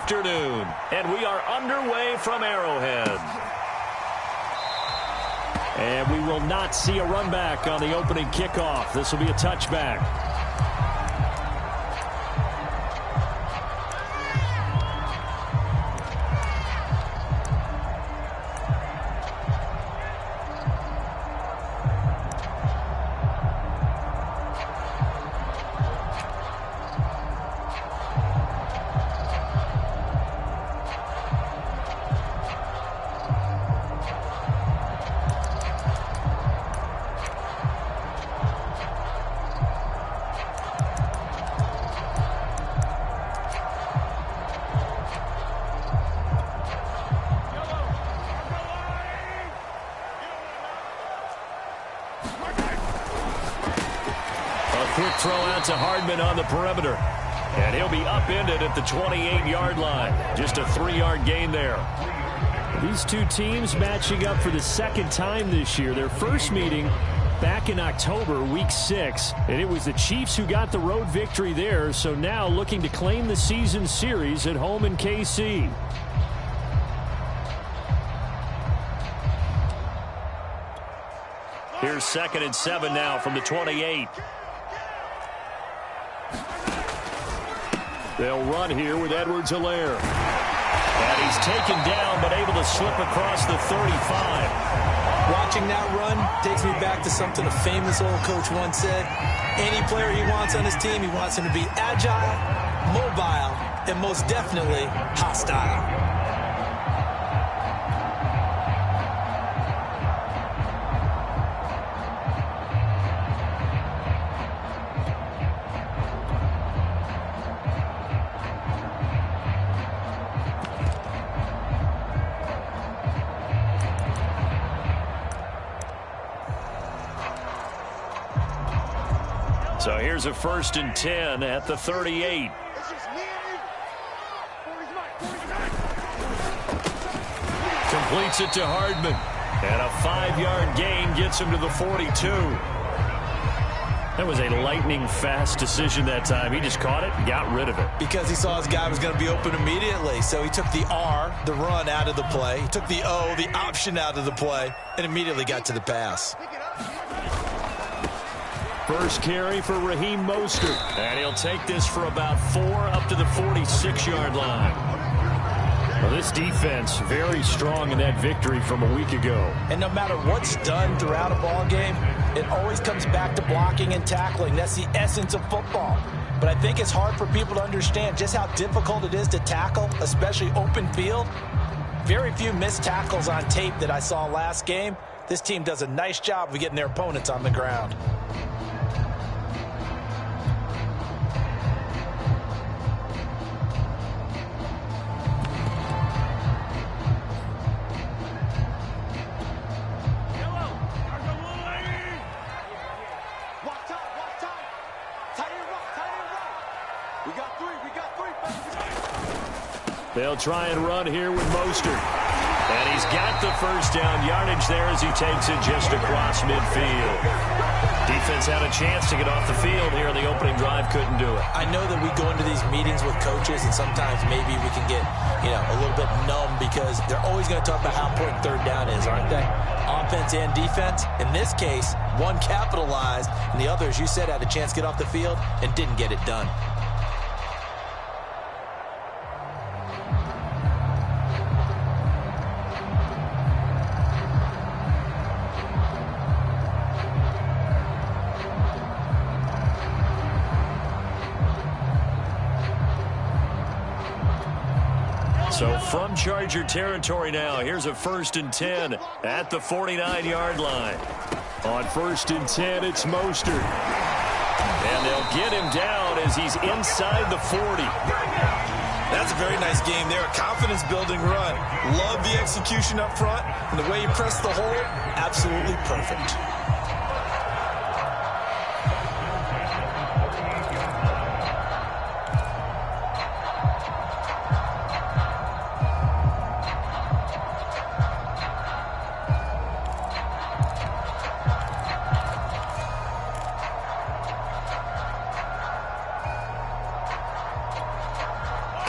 afternoon, and we are underway from Arrowhead. And we will not see a run back on the opening kickoff. This will be a touchback. Quick throw out to Hardman on the perimeter. And he'll be upended at the 28-yard line. Just a 3-yard gain there. These two teams matching up for the second time this year. Their first meeting back in October, week 6. And it was the Chiefs who got the road victory there. So now looking to claim the season series at home in KC. Here's 2nd and 7 now from the 28. They'll run here with Edwards-Helaire. And he's taken down, but able to slip across the 35. Watching that run takes me back to something a famous old coach once said. Any player he wants on his team, he wants him to be agile, mobile, and most definitely hostile. So here's a 1st and 10 at the 38. Completes it to Hardman. And a 5-yard gain gets him to the 42. That was a lightning-fast decision that time. He just caught it and got rid of it. Because he saw his guy was going to be open immediately. So he took the R, the run, out of the play. He took the O, the option, out of the play, and immediately got to the pass. First carry for Raheem Mostert. And he'll take this for about 4 up to the 46-yard line. Well, this defense very strong in that victory from a week ago. And no matter what's done throughout a ball game, it always comes back to blocking and tackling. That's the essence of football. But I think it's hard for people to understand just how difficult it is to tackle, especially open field. Very few missed tackles on tape that I saw last game. This team does a nice job of getting their opponents on the ground. They'll try and run here with Mostert. And he's got the first down yardage there as he takes it just across midfield. Defense had a chance to get off the field here in the opening drive, couldn't do it. I know that we go into these meetings with coaches, and sometimes maybe we can get, a little bit numb because they're always going to talk about how important third down is, aren't they? Offense and defense. In this case, one capitalized, and the other, as you said, had a chance to get off the field and didn't get it done. So from Charger territory now, here's a 1st and 10 at the 49-yard line. On 1st and 10, it's Mostert. And they'll get him down as he's inside the 40. That's a very nice game there. A confidence-building run. Love the execution up front. And the way he pressed the hole, absolutely perfect.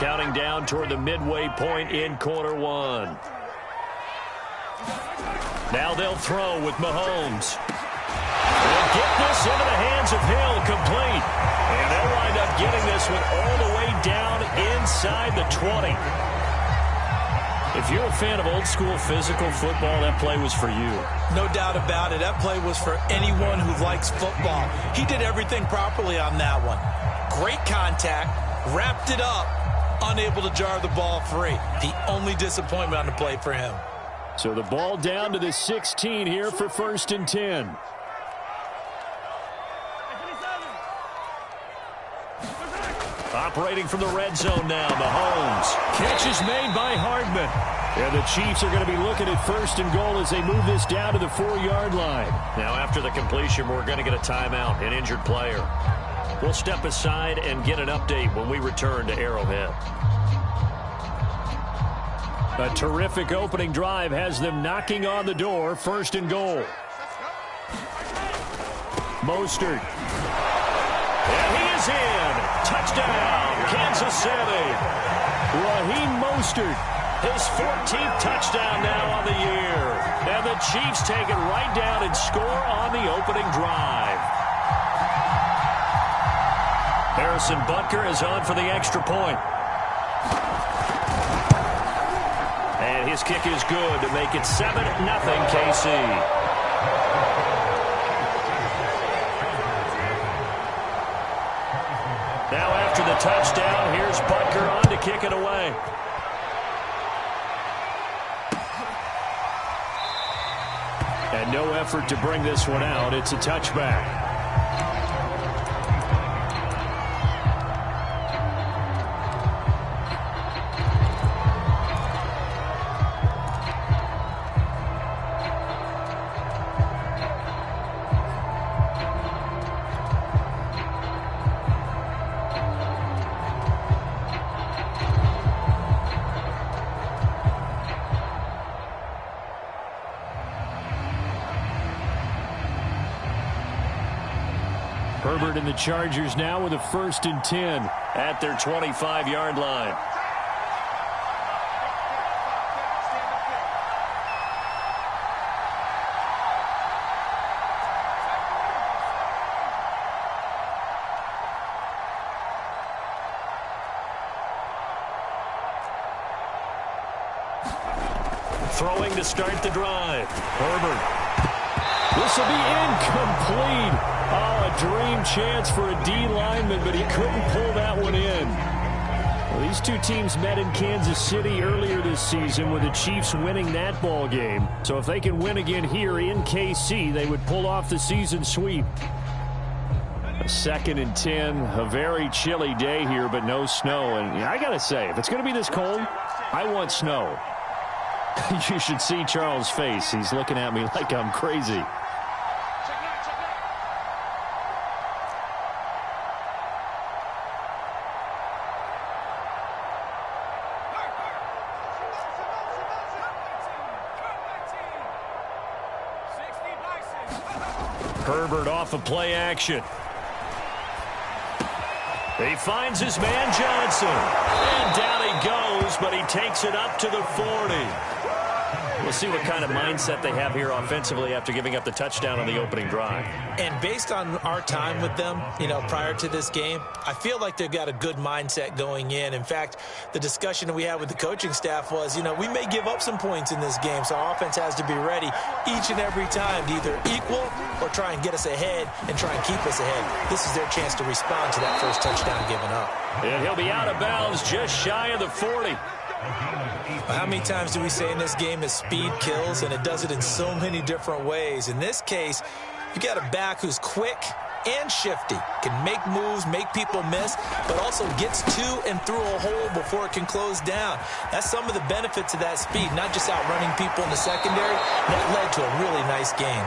Counting down toward the midway point in quarter one. Now they'll throw with Mahomes. They'll get this into the hands of Hill, complete. And they'll wind up getting this one all the way down inside the 20. If you're a fan of old-school physical football, that play was for you. No doubt about it. That play was for anyone who likes football. He did everything properly on that one. Great contact, wrapped it up, unable to jar the ball free. The only disappointment on the play for him. So the ball down to the 16 here for 1st and 10. Operating from the red zone now, Mahomes. Catch is made by Hardman. And the Chiefs are going to be looking at 1st and goal as they move this down to the 4-yard line. Now after the completion, we're going to get a timeout, an injured player. We'll step aside and get an update when we return to Arrowhead. A terrific opening drive has them knocking on the door. 1st and goal. Mostert. And he is in. Touchdown, Kansas City. Raheem Mostert. His 14th touchdown now on the year. And the Chiefs take it right down and score on the opening drive. Harrison Butker is on for the extra point. And his kick is good to make it 7-0 KC. Now after the touchdown, here's Butker on to kick it away. And no effort to bring this one out. It's a touchback. Herbert and the Chargers now with a 1st and 10 at their 25-yard line. Throwing to start the drive. Herbert. This will be incomplete. Oh, a dream chance for a D lineman, but he couldn't pull that one in. Well, these two teams met in Kansas City earlier this season with the Chiefs winning that ball game. So if they can win again here in KC, they would pull off the season sweep. A 2nd and 10, a very chilly day here, but no snow. And I got to say, if it's going to be this cold, I want snow. You should see Charles' face. He's looking at me like I'm crazy. Herbert off of play action. He finds his man Johnson. And down he goes, but he takes it up to the 40. We'll see what kind of mindset they have here offensively after giving up the touchdown on the opening drive. And based on our time with them, prior to this game, I feel like they've got a good mindset going in. In fact, the discussion that we had with the coaching staff was, we may give up some points in this game, so our offense has to be ready each and every time to either equal or try and get us ahead and try and keep us ahead. This is their chance to respond to that first touchdown given up. And he'll be out of bounds just shy of the 40. How many times do we say in this game that speed kills, and it does it in so many different ways? In this case, you got a back who's quick and shifty, can make moves, make people miss, but also gets to and through a hole before it can close down. That's some of the benefits of that speed, not just outrunning people in the secondary. That led to a really nice game.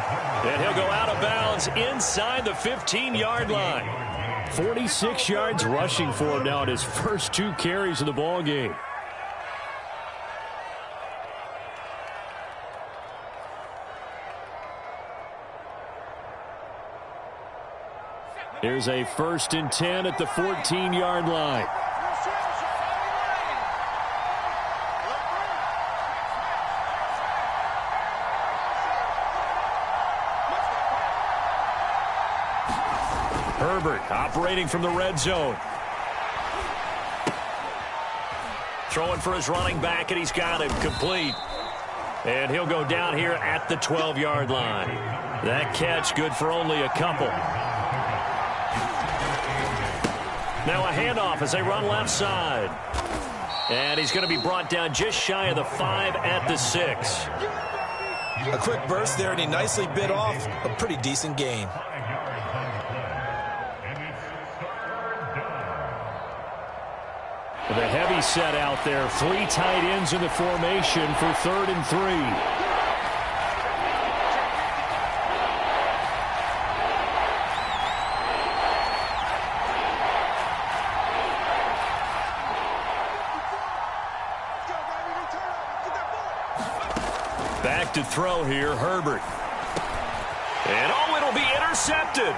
And he'll go out of bounds inside the 15-yard line. 46 yards rushing for him now at his first 2 carries of the ball game. Here's a 1st and 10 at the 14-yard line. Herbert operating from the red zone. Throwing for his running back, and he's got him complete. And he'll go down here at the 12-yard line. That catch good for only a couple. Now a handoff as they run left side. And he's going to be brought down just shy of the 5 at the 6. A quick burst there, and he nicely bit off a pretty decent gain. The heavy set out there. 3 tight ends in the formation for 3rd and 3. Back to throw here, Herbert. And it'll be intercepted.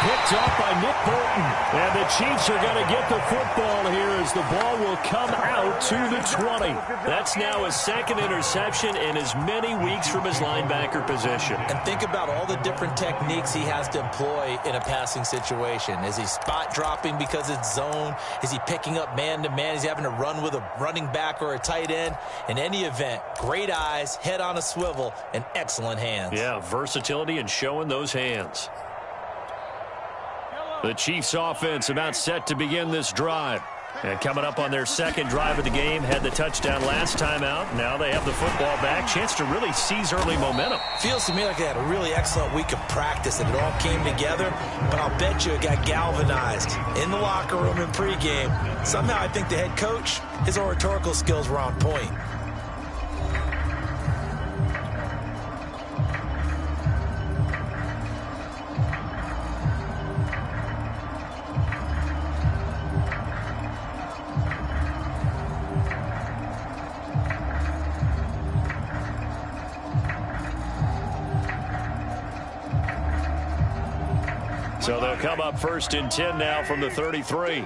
Picked up by Nick Bolton. And the Chiefs are going to get the football here as the ball will come out to the 20. That's now his 2nd interception in as many weeks from his linebacker position. And think about all the different techniques he has to employ in a passing situation. Is he spot dropping because it's zone? Is he picking up man-to-man? Is he having to run with a running back or a tight end? In any event, great eyes, head on a swivel, and excellent hands. Yeah, versatility and showing those hands. The Chiefs offense about set to begin this drive. And coming up on their 2nd drive of the game, had the touchdown last time out. Now they have the football back. Chance to really seize early momentum. Feels to me like they had a really excellent week of practice and it all came together. But I'll bet you it got galvanized in the locker room in pregame. Somehow I think the head coach, his oratorical skills were on point. So they'll come up 1st and 10 now from the 33.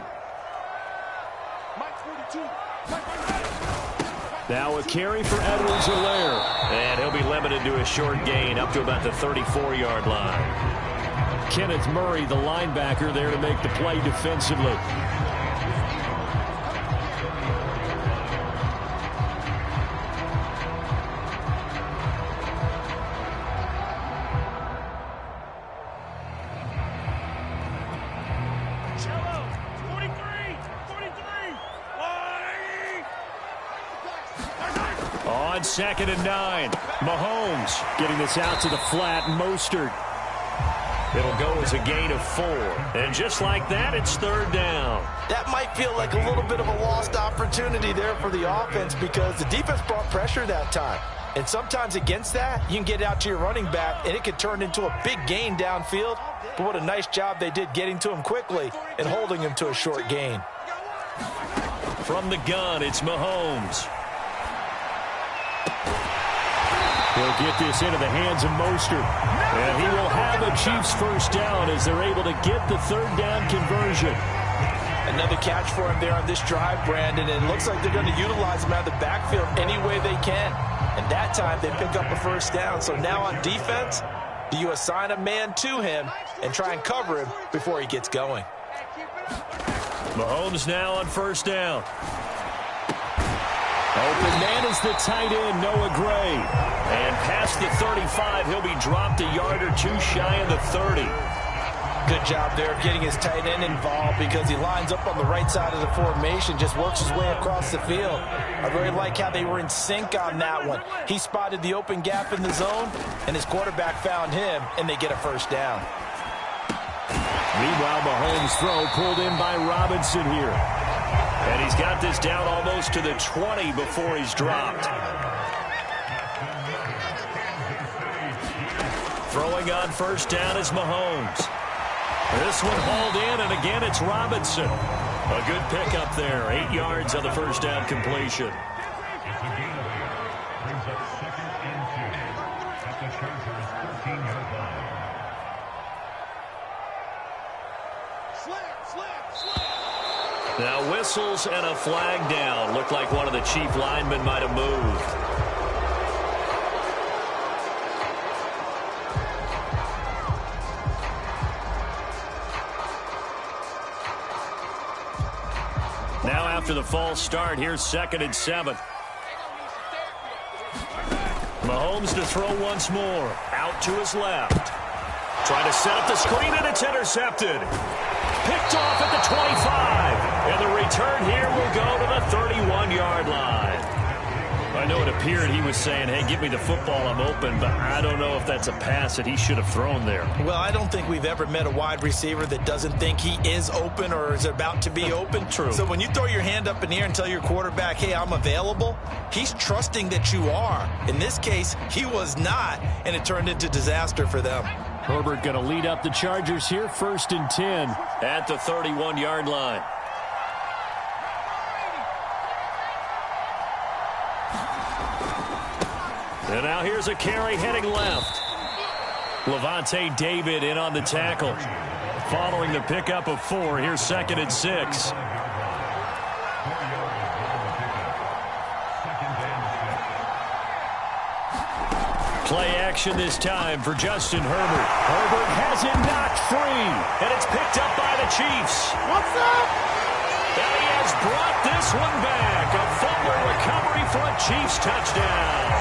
Now a carry for Edwards-Helaire. And he'll be limited to a short gain up to about the 34-yard line. Kenneth Murray, the linebacker, there to make the play defensively. On 2nd and 9, Mahomes getting this out to the flat. Mostert. It'll go as a gain of 4. And just like that, it's 3rd down. That might feel like a little bit of a lost opportunity there for the offense because the defense brought pressure that time. And sometimes against that, you can get out to your running back, and it could turn into a big gain downfield. But what a nice job they did getting to him quickly and holding him to a short gain. From the gun, it's Mahomes. He'll get this into the hands of Mostert. And he will have a Chiefs 1st down as they're able to get the 3rd down conversion. Another catch for him there on this drive, Brandon. And it looks like they're going to utilize him out of the backfield any way they can. And that time they pick up a 1st down. So now on defense, do you assign a man to him and try and cover him before he gets going? Mahomes now on 1st down. Open man is the tight end, Noah Gray. And past the 35, he'll be dropped a yard or 2 shy of the 30. Good job there of getting his tight end involved because he lines up on the right side of the formation, just works his way across the field. I really like how they were in sync on that one. He spotted the open gap in the zone, and his quarterback found him, and they get a 1st down. Meanwhile, Mahomes' throw pulled in by Robinson here. And he's got this down almost to the 20 before he's dropped. Throwing on 1st down is Mahomes. This one hauled in, and again it's Robinson. A good pickup there. 8 yards on the 1st down completion. Now whistles and a flag down. Looked like one of the Chief linemen might have moved. after the false start. Here's 2nd and 7. Mahomes to throw once more. Out to his left. Trying to set up the screen, and it's intercepted. Picked off at the 25. And the return here will go to the 31-yard line. I know it appeared he was saying, hey, give me the football, I'm open, but I don't know if that's a pass that he should have thrown there. Well, I don't think we've ever met a wide receiver that doesn't think he is open or is about to be open. True. So when you throw your hand up in the air and tell your quarterback, hey, I'm available, he's trusting that you are. In this case, he was not, and it turned into disaster for them. Herbert going to lead up the Chargers here, 1st and 10. At the 31-yard line. And now here's a carry heading left. Levante David in on the tackle. Following the pickup of 4, here's 2nd and 6. Play action this time for Justin Herbert. Herbert has it knocked free. And it's picked up by the Chiefs. What's up? And he has brought this one back. A fumble recovery for a Chiefs touchdown.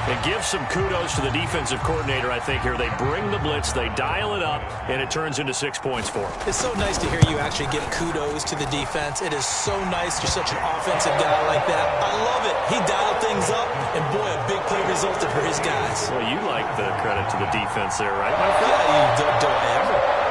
It gives some kudos to the defensive coordinator, I think, here. They bring the blitz, they dial it up, and it turns into 6 points for them. It's so nice to hear you actually give kudos to the defense. It is so nice. You're such an offensive guy like that. I love it. He dialed things up, and boy, a big play resulted for his guys. Well, you like the credit to the defense there, right, my friend? Yeah, you don't ever.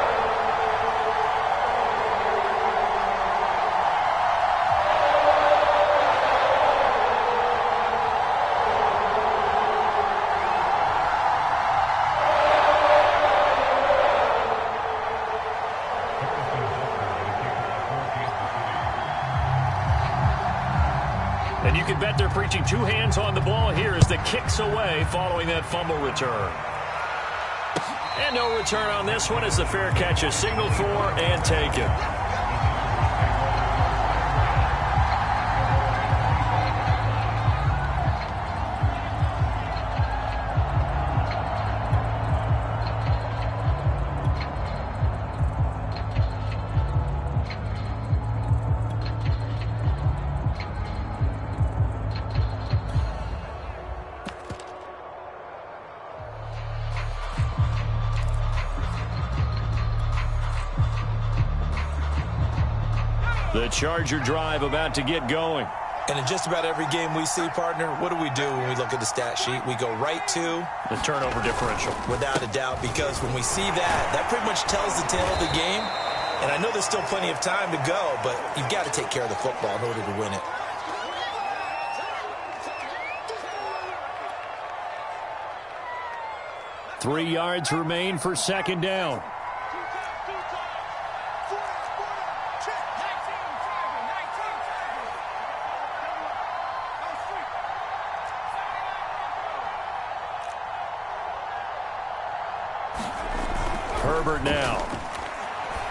And you can bet they're preaching 2 hands on the ball here as the kick's away following that fumble return. And no return on this one as the fair catch is signaled for and taken. The Charger drive about to get going. And in just about every game we see, partner, what do when we look at the stat sheet? We go right to the turnover differential. Without a doubt, because when we see that pretty much tells the tale of the game. And I know there's still plenty of time to go, but you've got to take care of the football in order to win it. Three yards remain for 2nd down. Herbert now.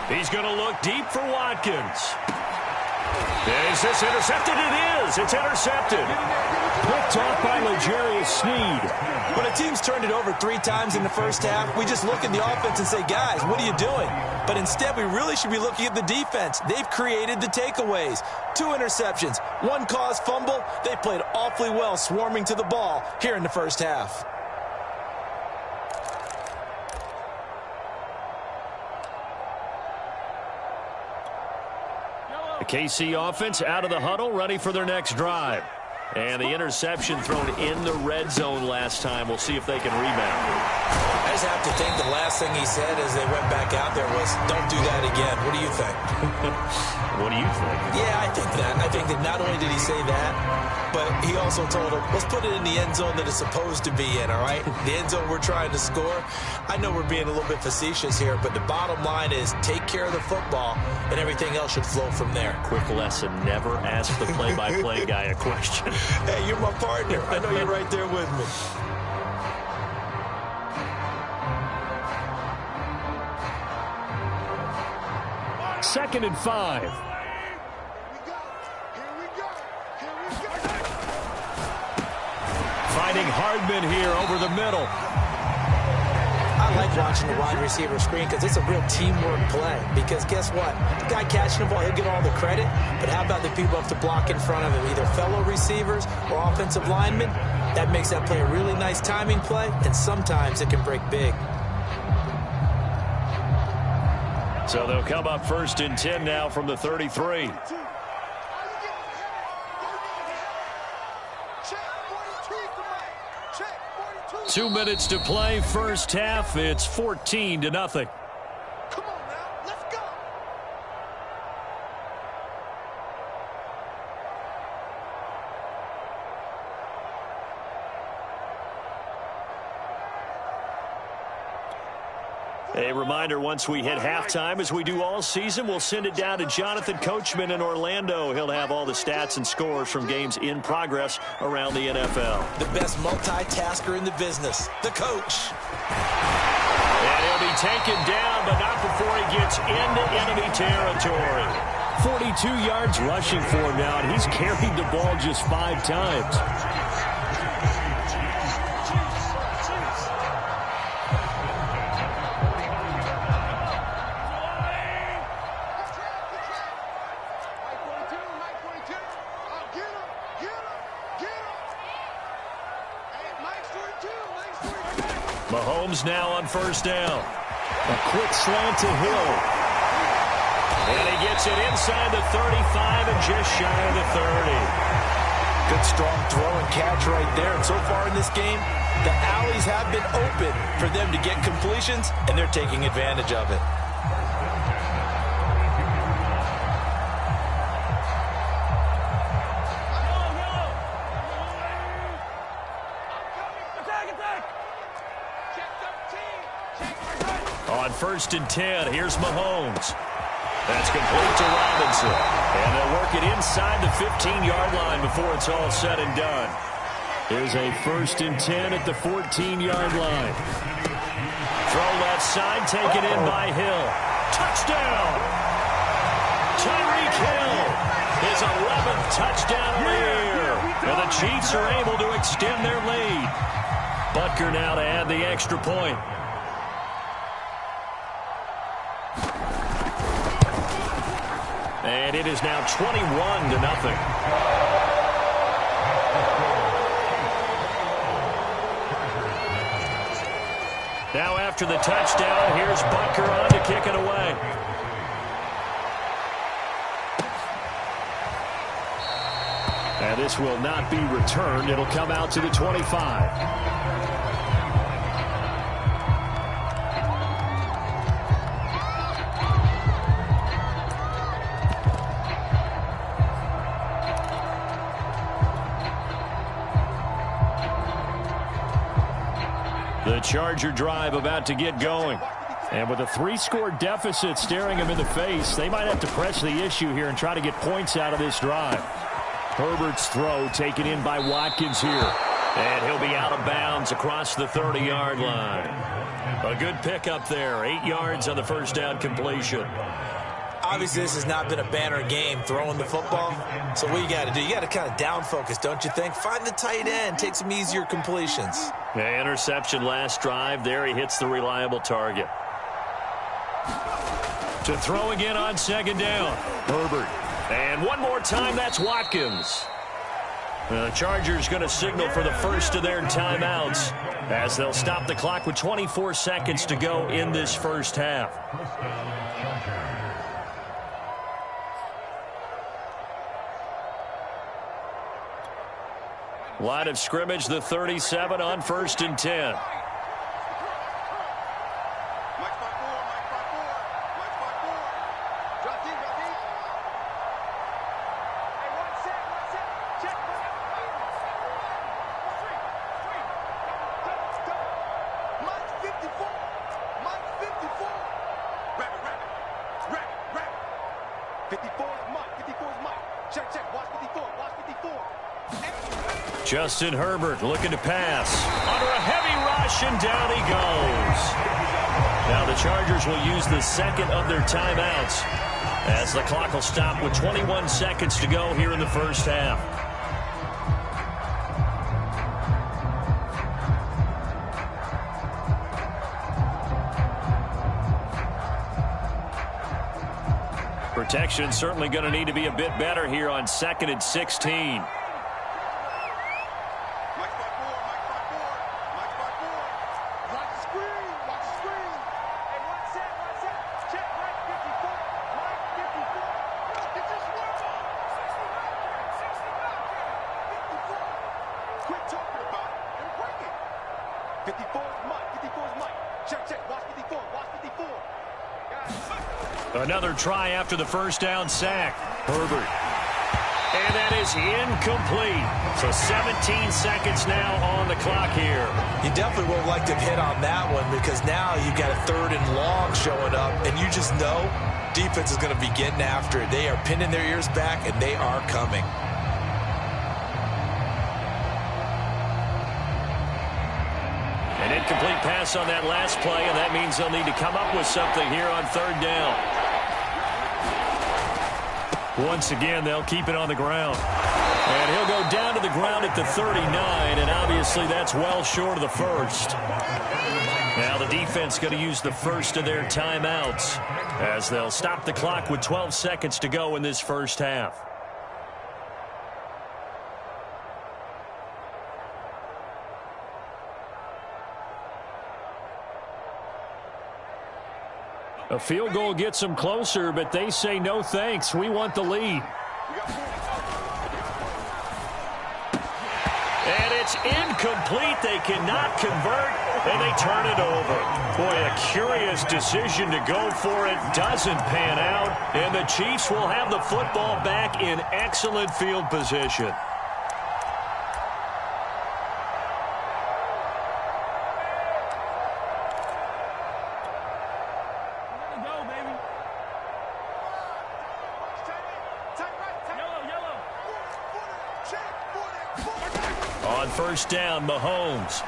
He's going to look deep for Watkins. Is this intercepted? It is. It's intercepted. Picked off by L'Jarius Sneed. When a team's turned it over 3 times in the first half, we just look at the offense and say, guys, what are you doing? But instead, we really should be looking at the defense. They've created the takeaways. 2 interceptions, 1 caused fumble. They played awfully well swarming to the ball here in the first half. The KC offense out of the huddle, ready for their next drive. And the interception thrown in the red zone last time. We'll see if they can rebound. I just have to think the last thing he said as they went back out there was, don't do that again. What do you think? What do you think? Yeah, I think that. I think that not only did he say that, but he also told him, let's put it in the end zone that it's supposed to be in, all right? The end zone we're trying to score. I know we're being a little bit facetious here, but the bottom line is take care of the football, and everything else should flow from there. Quick lesson, never ask the play-by-play guy a question. Hey, you're my partner. I know you're right there with me. Second and 5. Finding Hardman here over the middle. I I like watching the wide receiver screen because it's a real teamwork play. Because guess what? The guy catching the ball, he'll get all the credit. But how about the people up to block in front of him, either fellow receivers or offensive linemen? That makes that play a really nice timing play, and sometimes it can break big. So they'll come up 1st and 10 now from the 33. Two minutes to play, first half. It's 14-0. Come on now, let's go. A reminder, once we hit halftime, as we do all season, we'll send it down to Jonathan Coachman in Orlando. He'll have all the stats and scores from games in progress around the NFL. The best multitasker in the business, the coach. And he'll be taken down, but not before he gets into enemy territory. 42 yards rushing for him now, and he's carried the ball just 5 times. Mahomes now on first down. A quick slant to Hill. And he gets it inside the 35 and just shy of the 30. Good strong throw and catch right there. And so far in this game, the alleys have been open for them to get completions, and they're taking advantage of it. On 1st and 10, here's Mahomes. That's complete to Robinson. And they'll work it inside the 15-yard line before it's all said and done. There's a 1st and 10 at the 14-yard line. Throw left side, taken in by Hill. Touchdown! Tyreek Hill, his 11th touchdown of the year. And the Chiefs are able to extend their lead. Butker now to add the extra point. And it is now 21-0. Now after the touchdown, here's Butker on to kick it away. And this will not be returned. It'll come out to the 25. The Charger drive about to get going. And with a 3-score deficit staring him in the face, they might have to press the issue here and try to get points out of this drive. Herbert's throw taken in by Watkins here. And he'll be out of bounds across the 30-yard line. A good pickup there. 8 yards on the first down completion. Obviously, this has not been a banner game throwing the football. So what you got to do, you got to kind of down focus, don't you think? Find the tight end, take some easier completions. Yeah, interception last drive. There he hits the reliable target. To throw again on second down. Herbert. And one more time, that's Watkins. The Chargers going to signal for the first of their timeouts as they'll stop the clock with 24 seconds to go in this first half. Line of scrimmage, the 37 on 1st and 10. Justin Herbert looking to pass. Under a heavy rush, and down he goes. Now the Chargers will use the second of their timeouts as the clock will stop with 21 seconds to go here in the first half. protection certainly going to need to be a bit better here on 2nd and 16. Another try after the first down sack. Herbert. And that is incomplete. So 17 seconds now on the clock here. You definitely would have liked to hit on that one because now you've got a 3rd and long showing up, and you just know defense is going to be getting after it. They are pinning their ears back, and they are coming. An incomplete pass on that last play, and that means they'll need to come up with something here on 3rd down. Once again, they'll keep it on the ground. And he'll go down to the ground at the 39, and obviously that's well short of the first. Now the defense going to use the first of their timeouts as they'll stop the clock with 12 seconds to go in this first half. A field goal gets them closer, but they say no thanks. We want the lead. And it's incomplete. They cannot convert, and they turn it over. Boy, a curious decision to go for it. Doesn't pan out, and the Chiefs will have the football back in excellent field position. On first down, Mahomes.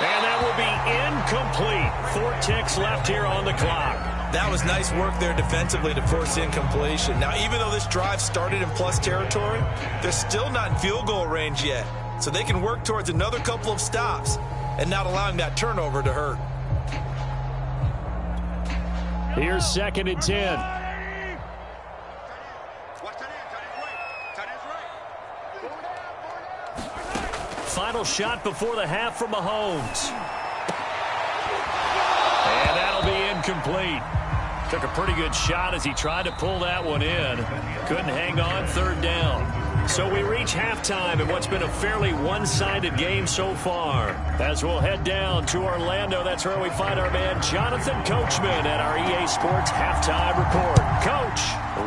And that will be incomplete. 4 ticks left here on the clock. That was nice work there defensively to force incompletion. Now, even though this drive started in plus territory, they're still not in field goal range yet. So they can work towards another couple of stops and not allowing that turnover to hurt. Here's 2nd and 10. Final shot before the half from Mahomes. And that'll be incomplete. Took a pretty good shot as he tried to pull that one in. Couldn't hang on, 3rd down. So we reach halftime in what's been a fairly one-sided game so far. As we'll head down to Orlando, that's where we find our man Jonathan Coachman at our EA Sports Halftime Report. Coach,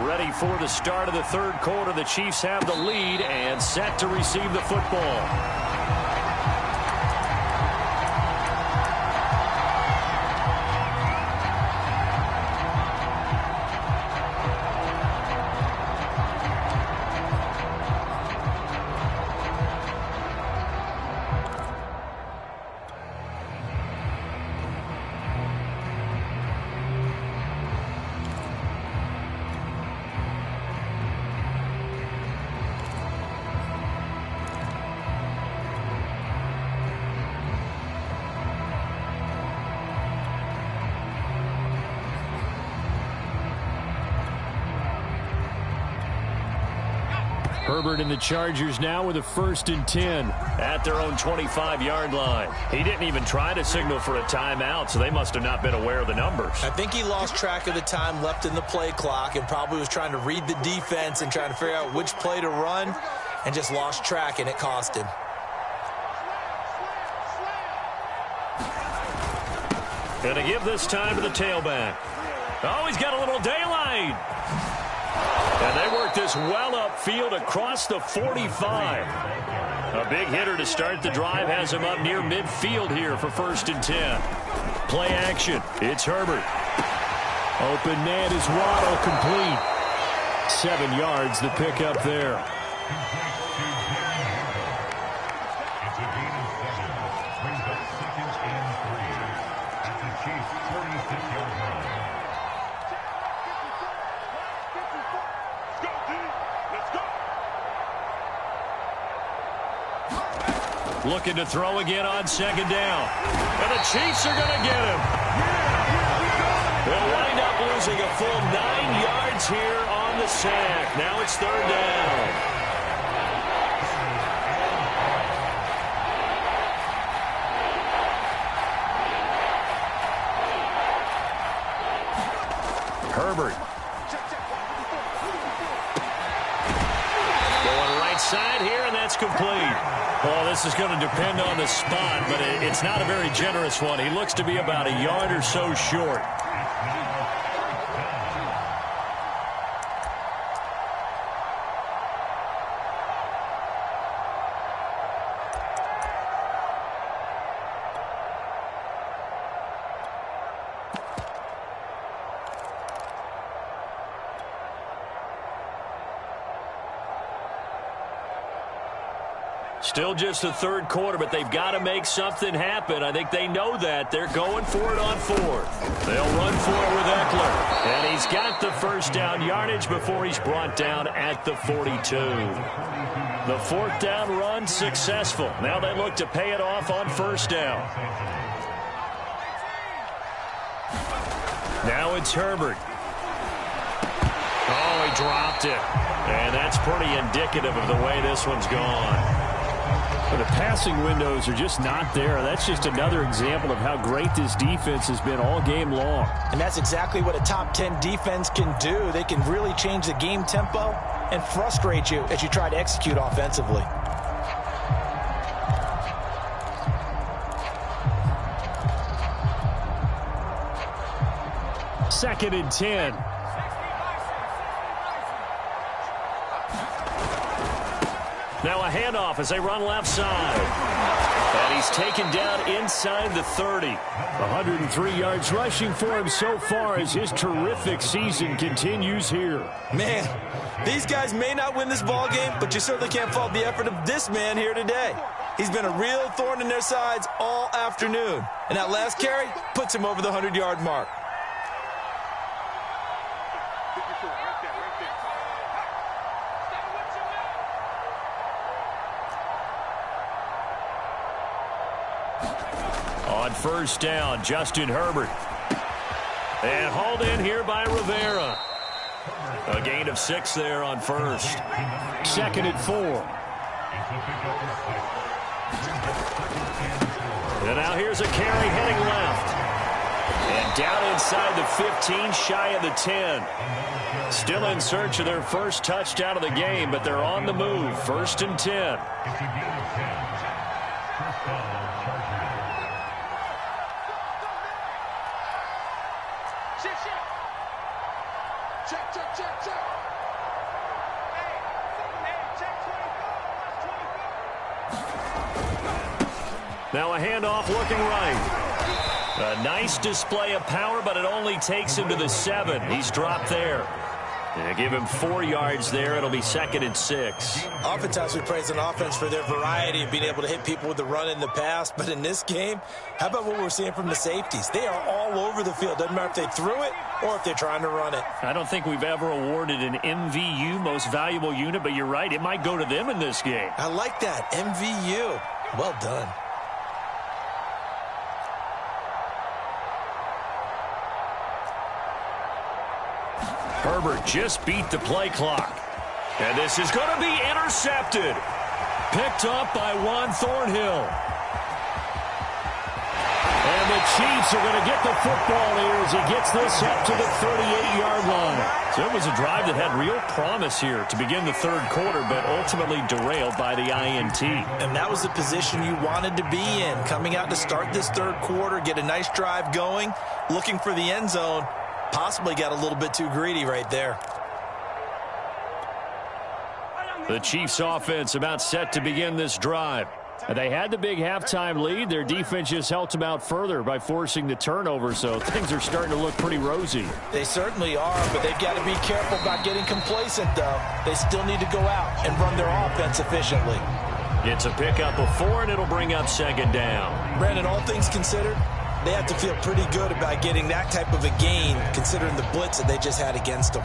ready for the start of the 3rd quarter. The Chiefs have the lead and set to receive the football. Herbert and the Chargers now with a 1st and 10 at their own 25-yard line. He didn't even try to signal for a timeout, so they must have not been aware of the numbers. I think he lost track of the time left in the play clock and probably was trying to read the defense and trying to figure out which play to run and just lost track, and it cost him. Going to give this time to the tailback. Oh, he's got a little daylight. And they work this well upfield across the 45. A big hitter to start the drive has him up near midfield here for 1st and 10. Play action. It's Herbert. Open man is Waddle, complete. 7 yards the pickup there. Looking to throw again on 2nd down. And the Chiefs are going to get him. They'll wind up losing a full 9 yards here on the sack. Now it's third down. Herbert. Going right side here, and that's complete. Well, this is going to depend on the spot, but it's not a very generous one. He looks to be about a yard or so short. Still just the third quarter, but they've got to make something happen. I think they know that. They're going for it on fourth. They'll run for it with Eckler. And he's got the first down yardage before he's brought down at the 42. The fourth down run successful. Now they look to pay it off on first down. Now it's Herbert. Oh, he dropped it. And that's pretty indicative of the way this one's gone. But the passing windows are just not there. That's just another example of how great this defense has been all game long. And that's exactly what a top 10 defense can do. They can really change the game tempo and frustrate you as you try to execute offensively. Second and 10. Now a handoff as they run left side. And he's taken down inside the 30. 103 yards rushing for him so far as his terrific season continues here. Man, these guys may not win this ball game, but you certainly can't fault the effort of this man here today. He's been a real thorn in their sides all afternoon. And that last carry puts him over the 100-yard mark. On first down, Justin Herbert. And hauled in here by Rivera. A gain of 6 there on first. Second and 4. And now here's a carry heading left. And down inside the 15, shy of the 10. Still in search of their first touchdown of the game, but they're on the move. First and 10. Now a handoff looking right. A nice display of power, but it only takes him to the 7. He's dropped there. And give him 4 yards there. It'll be second and 6. Oftentimes we praise an offense for their variety of being able to hit people with the run in the past. But in this game, how about what we're seeing from the safeties? They are all over the field. Doesn't matter if they threw it or if they're trying to run it. I don't think we've ever awarded an MVU, most valuable unit, but you're right. It might go to them in this game. I like that. MVU. Well done. Herbert just beat the play clock. And this is going to be intercepted. Picked up by Juan Thornhill. And the Chiefs are going to get the football here as he gets this up to the 38-yard line. So it was a drive that had real promise here to begin the third quarter, but ultimately derailed by the INT. And that was the position you wanted to be in. Coming out to start this third quarter, get a nice drive going, looking for the end zone. Possibly got a little bit too greedy right there. The Chiefs offense about set to begin this drive. They had the big halftime lead. Their defense just helped them out further by forcing the turnover, so things are starting to look pretty rosy. They certainly are, but they've got to be careful about getting complacent, though. They still need to go out and run their offense efficiently. It's a pickup of 4, and it'll bring up second down. Brandon, all things considered, they have to feel pretty good about getting that type of a gain, considering the blitz that they just had against them.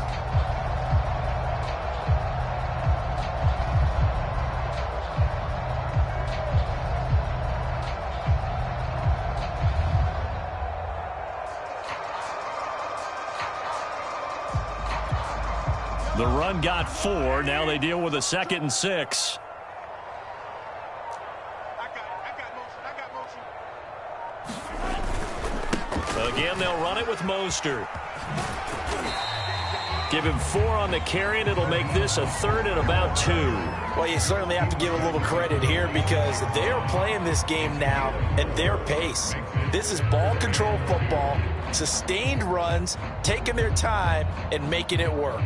run got 4. Now they deal with a 2nd and 6. Again, they'll run it with Mostert. Give him 4 on the carry, and it'll make this a 3rd and about 2. Well, you certainly have to give a little credit here because they're playing this game now at their pace. This is ball control football, sustained runs, taking their time, and making it work.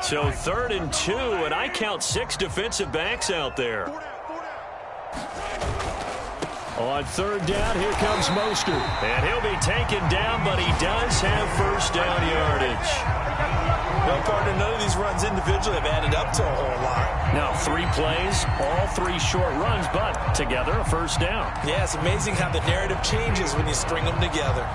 So 3rd and 2, and I count 6 defensive backs out there. On 3rd down, here comes Mostert. And he'll be taken down, but he does have 1st down yardage. No, partner, none of these runs individually have added up to a whole lot. Now 3 plays, all 3 short runs, but together a 1st down. Yeah, it's amazing how the narrative changes when you string them together.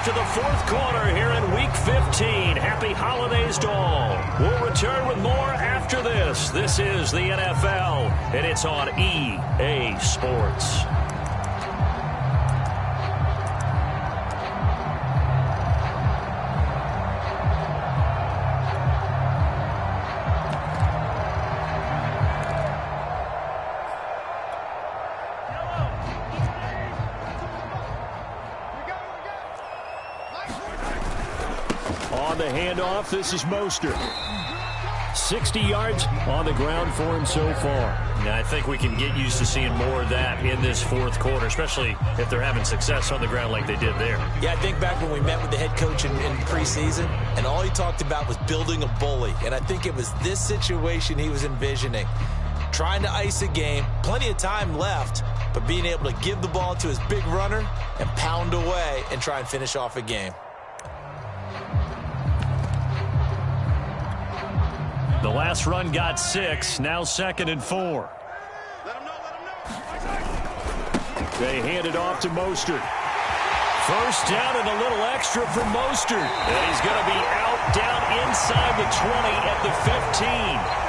To the 4th quarter here in Week 15. Happy holidays to all. We'll return with more after this. This is the NFL, and it's on EA Sports. On the handoff, this is Mostert. 60 yards on the ground for him so far. Now, I think we can get used to seeing more of that in this 4th quarter, especially if they're having success on the ground like they did there. Yeah, I think back when we met with the head coach in preseason, and all he talked about was building a bully. And I think it was this situation he was envisioning. Trying to ice a game, plenty of time left, but being able to give the ball to his big runner and pound away and try and finish off a game. The last run got 6, now 2nd and 4. They hand it off to Mostert. 1st down and a little extra for Mostert. And he's going to be out down inside the 20 at the 15.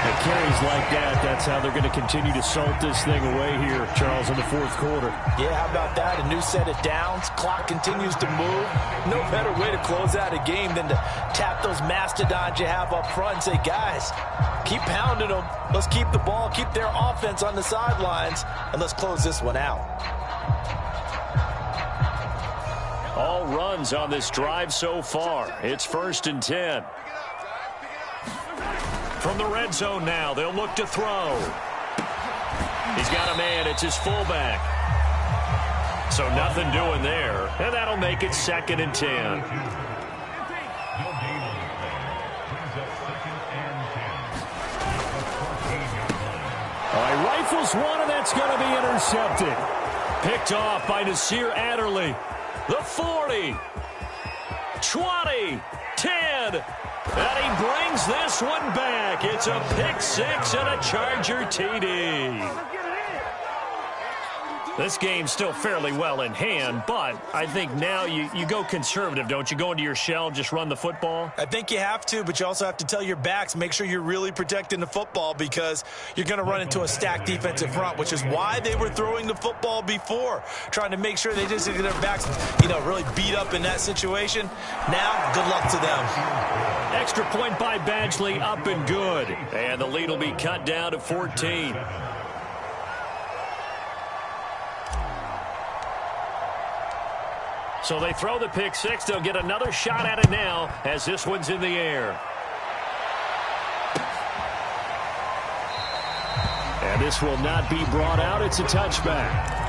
And carries like that, that's how they're going to continue to salt this thing away here, Charles, in the 4th quarter. Yeah, how about that? A new set of downs. Clock continues to move. No better way to close out a game than to tap those mastodons you have up front and say, guys, keep pounding them. Let's keep the ball, keep their offense on the sidelines, and let's close this one out. All runs on this drive so far. It's 1st and 10. From the red zone now, they'll look to throw. He's got a man. It's his fullback. So nothing doing there. And that'll make it 2nd and 10. All right, rifles one, and that's going to be intercepted. Picked off by Nasir Adderley. The 40. 20. 10. And he brings this one back. It's a pick 6 and a Charger TD. This game's still fairly well in hand, but I think now you go conservative, don't you? Go into your shell, just run the football? I think you have to, but you also have to tell your backs, make sure you're really protecting the football because you're going to run into a stacked defensive front, which is why they were throwing the football before, trying to make sure they just get their backs, really beat up in that situation. Now, good luck to them. Extra point by Badgley, up and good. And the lead will be cut down to 14. So they throw the pick 6. They'll get another shot at it now as this one's in the air. And this will not be brought out. It's a touchback.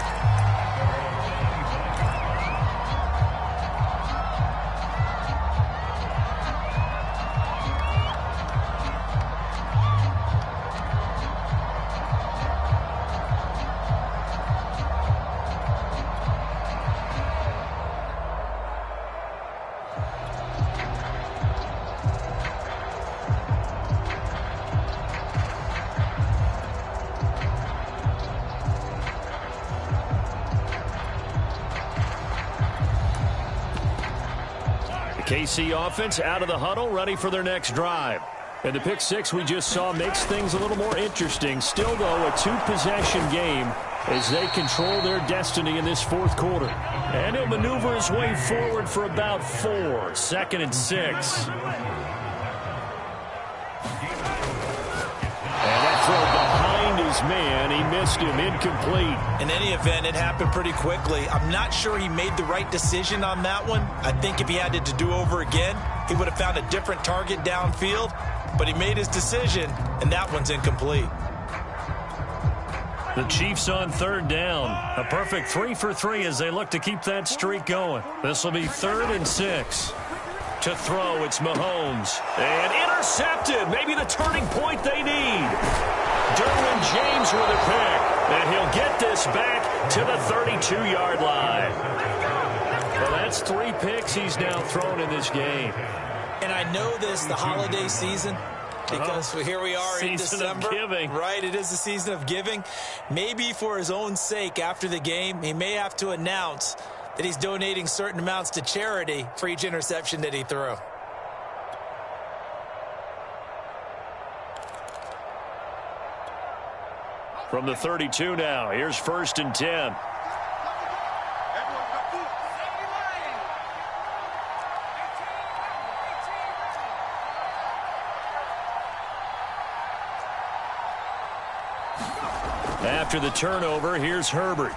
KC offense out of the huddle, ready for their next drive. And the pick six we just saw makes things a little more interesting. Still, though, a two-possession game as they control their destiny in this fourth quarter. And he'll maneuver his way forward for about 4. 2nd and 6. And that throw behind his man, he missed him, incomplete. In any event, it happened pretty quickly. I'm not sure he made the right decision on that one. I think if he had it to do over again, he would have found a different target downfield. But he made his decision, and that one's incomplete. The Chiefs on 3rd down. A perfect 3 for 3 as they look to keep that streak going. This will be 3rd and 6. To throw, it's Mahomes. And intercepted. Maybe the turning point they need. Derwin James with a pick. And he'll get this back to the 32-yard line. Well, that's 3 picks he's now thrown in this game. And I know this, the holiday season, because here we are in December. Season of giving. Right, it is the season of giving. Maybe for his own sake after the game, he may have to announce that he's donating certain amounts to charity for each interception that he threw. From the 32 now, here's 1st and 10. After the turnover, here's Herbert.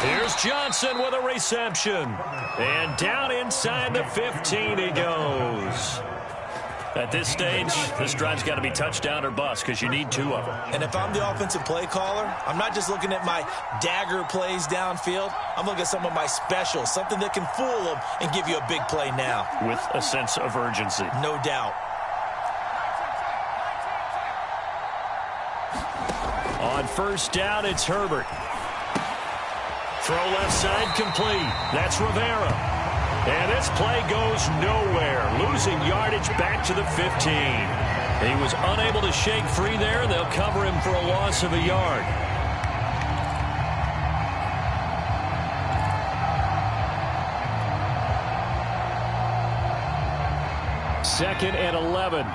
Here's Johnson with a reception. And down inside the 15 he goes. At this stage, this drive's got to be touchdown or bust because you need 2 of them. And if I'm the offensive play caller, I'm not just looking at my dagger plays downfield. I'm looking at some of my specials, something that can fool them and give you a big play now. With a sense of urgency. No doubt. On 1st down, it's Herbert. Throw left side complete. That's Rivera. And this play goes nowhere. Losing yardage back to the 15. He was unable to shake free there. They'll cover him for a loss of a yard. Second and 11.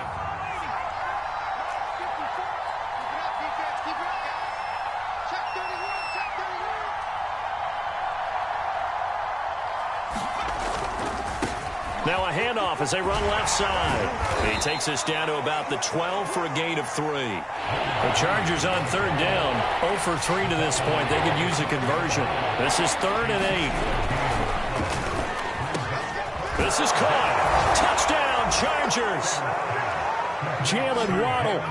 Now a handoff as they run left side. He takes us down to about the 12 for a gain of 3. The Chargers on 3rd down. 0 for 3 to this point. They could use a conversion. This is 3rd and 8. This is caught. Touchdown, Chargers. Jalen Waddle.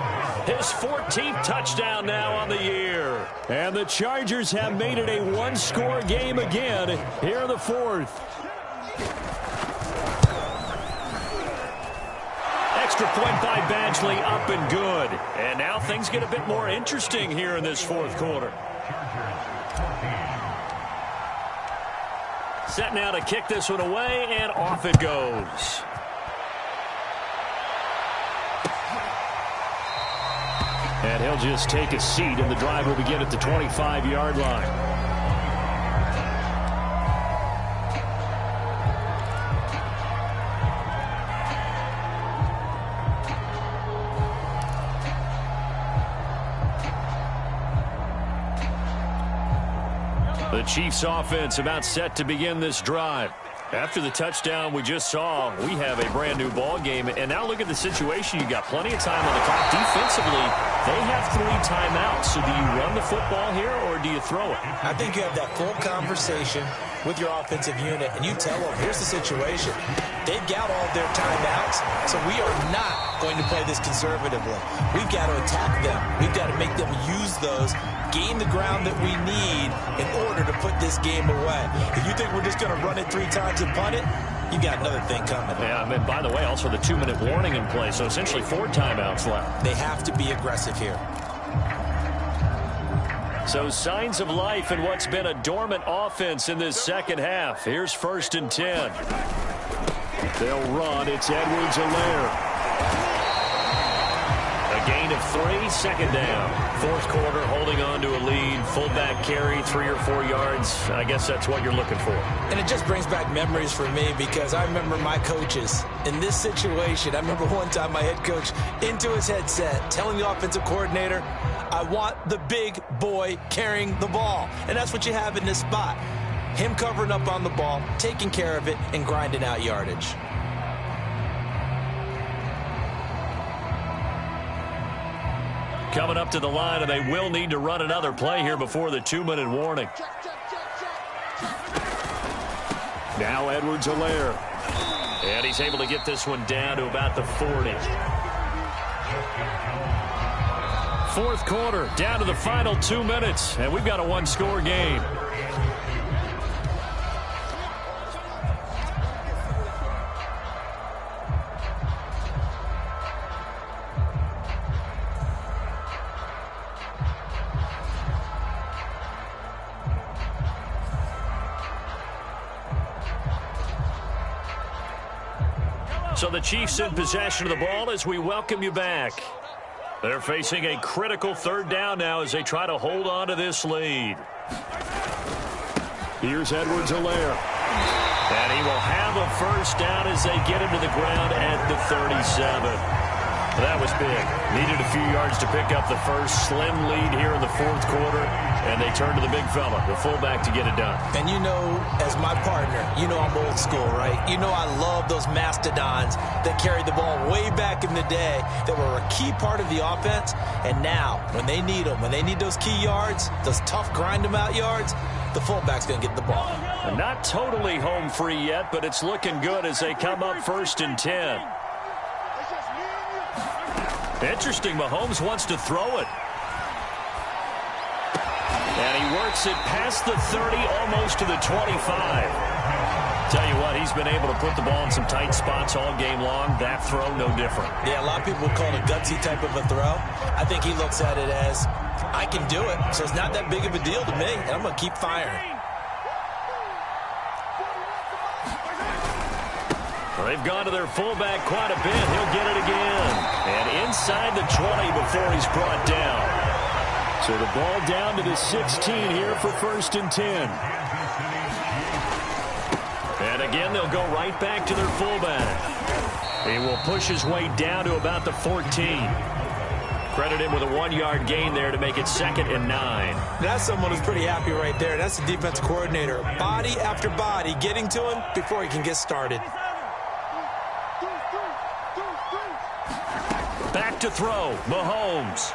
His 14th touchdown now on the year. And the Chargers have made it a one-score game again here in the 4th. Extra point by Badgley, up and good. And now things get a bit more interesting here in this 4th quarter. Set now to kick this one away, and off it goes. And he'll just take a seat, and the drive will begin at the 25-yard line. The Chiefs offense about set to begin this drive. After the touchdown we just saw, we have a brand new ball game. And now look at the situation. You got plenty of time on the clock. Defensively, they have 3 timeouts. So do you run the football here or do you throw it? I think you have that full conversation with your offensive unit, and you tell them, here's the situation. They've got all of their timeouts, so we are not going to play this conservatively. We've got to attack them. We've got to make them use those, gain the ground that we need in order to put this game away. If you think we're just going to run it 3 times and punt it, you got another thing coming. Yeah, and by the way, also the 2-minute warning in play, so essentially 4 timeouts left. They have to be aggressive here. So signs of life in what's been a dormant offense in this second half. Here's 1st and 10. They'll run. It's Edwards-Helaire. A gain of 3, second down. Fourth quarter, holding on to a lead. Fullback carry, 3 or 4 yards. I guess that's what you're looking for. And it just brings back memories for me because I remember my coaches in this situation. I remember one time my head coach into his headset telling the offensive coordinator, I want the big boy carrying the ball. And that's what you have in this spot. Him covering up on the ball, taking care of it, and grinding out yardage. Coming up to the line, and they will need to run another play here before the 2-minute warning. Now Edwards-Helaire. And he's able to get this one down to about the 40. Fourth quarter, down to the final 2 minutes, and we've got a one-score game. So the Chiefs in possession of the ball as we welcome you back. They're facing a critical third down now as they try to hold on to this lead. Here's Edwards-Helaire. And he will have a first down as they get him to the ground at the 37. That was big. Needed a few yards to pick up the first. Slim lead here in the fourth quarter. And they turn to the big fella, the fullback, to get it done. And you know, as my partner, you know I'm old school, right? You know I love those mastodons that carried the ball way back in the day that were a key part of the offense. And now, when they need them, when they need those key yards, those tough grind-them-out yards, the fullback's going to get the ball. Not totally home free yet, but it's looking good as they come up 1st and 10. Interesting, Mahomes wants to throw it. And he works it past the 30, almost to the 25. Tell you what, he's been able to put the ball in some tight spots all game long. That throw, no different. Yeah, a lot of people would call it a gutsy type of a throw. I think he looks at it as, I can do it, so it's not that big of a deal to me, and I'm going to keep firing. They've gone to their fullback quite a bit. He'll get it again. And inside the 20 before he's brought down. So the ball down to the 16 here for 1st and 10. And again, they'll go right back to their fullback. He will push his way down to about the 14. Credit him with a 1-yard gain there to make it 2nd and 9. That's someone who's pretty happy right there. That's the defensive coordinator. Body after body getting to him before he can get started. Back to throw, Mahomes.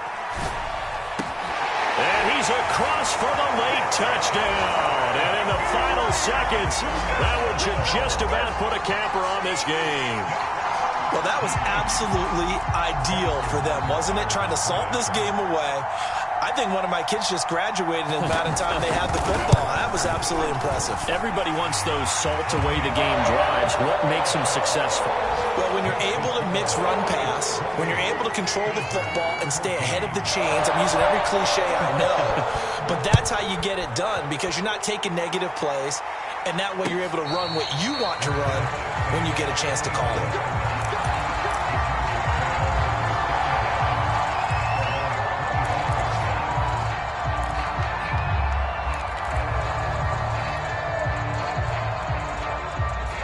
And he's across for the late touchdown. And in the final seconds, that would just about put a capper on this game. Well, that was absolutely ideal for them, wasn't it? Trying to salt this game away. I think one of my kids just graduated in the amount of time they had the football. That was absolutely impressive. Everybody wants those salt-away-the-game drives. What makes them successful? Well, when you're able to mix run-pass, when you're able to control the football and stay ahead of the chains, I'm using every cliche I know, but that's how you get it done because you're not taking negative plays, and that way you're able to run what you want to run when you get a chance to call it.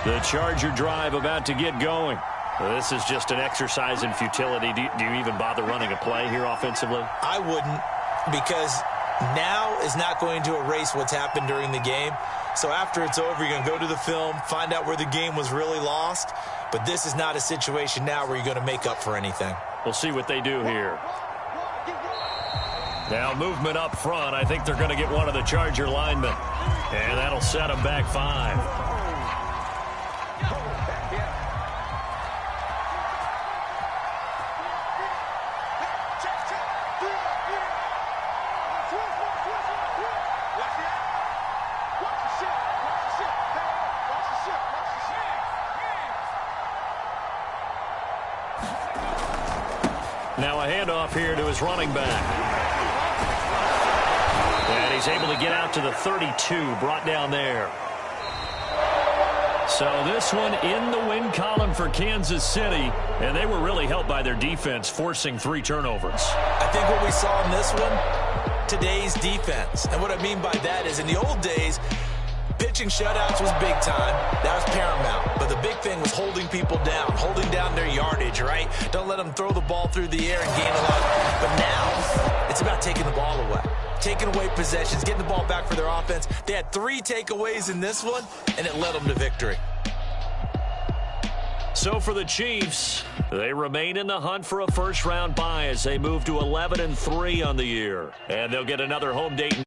The Charger drive about to get going. This is just an exercise in futility. Do you even bother running a play here offensively? I wouldn't, because now is not going to erase what's happened during the game. So after it's over, you're going to go to the film, find out where the game was really lost. But this is not a situation now where you're going to make up for anything. We'll see what they do here. Now movement up front. I think they're going to get one of the Charger linemen. And that'll set them back 5. Now a handoff here to his running back. And he's able to get out to the 32, brought down there. So this one in the win column for Kansas City, and they were really helped by their defense, forcing 3 turnovers. I think what we saw in this one, today's defense. And what I mean by that is in the old days, pitching shutouts was big time. That was paramount. But the big thing was holding people down, holding down their yardage, right? Don't let them throw the ball through the air and gain a lot. But now it's about taking the ball away, taking away possessions, getting the ball back for their offense. They had 3 takeaways in this one, and it led them to victory. So for the Chiefs, they remain in the hunt for a first-round bye as they move to 11-3 on the year. And they'll get another home date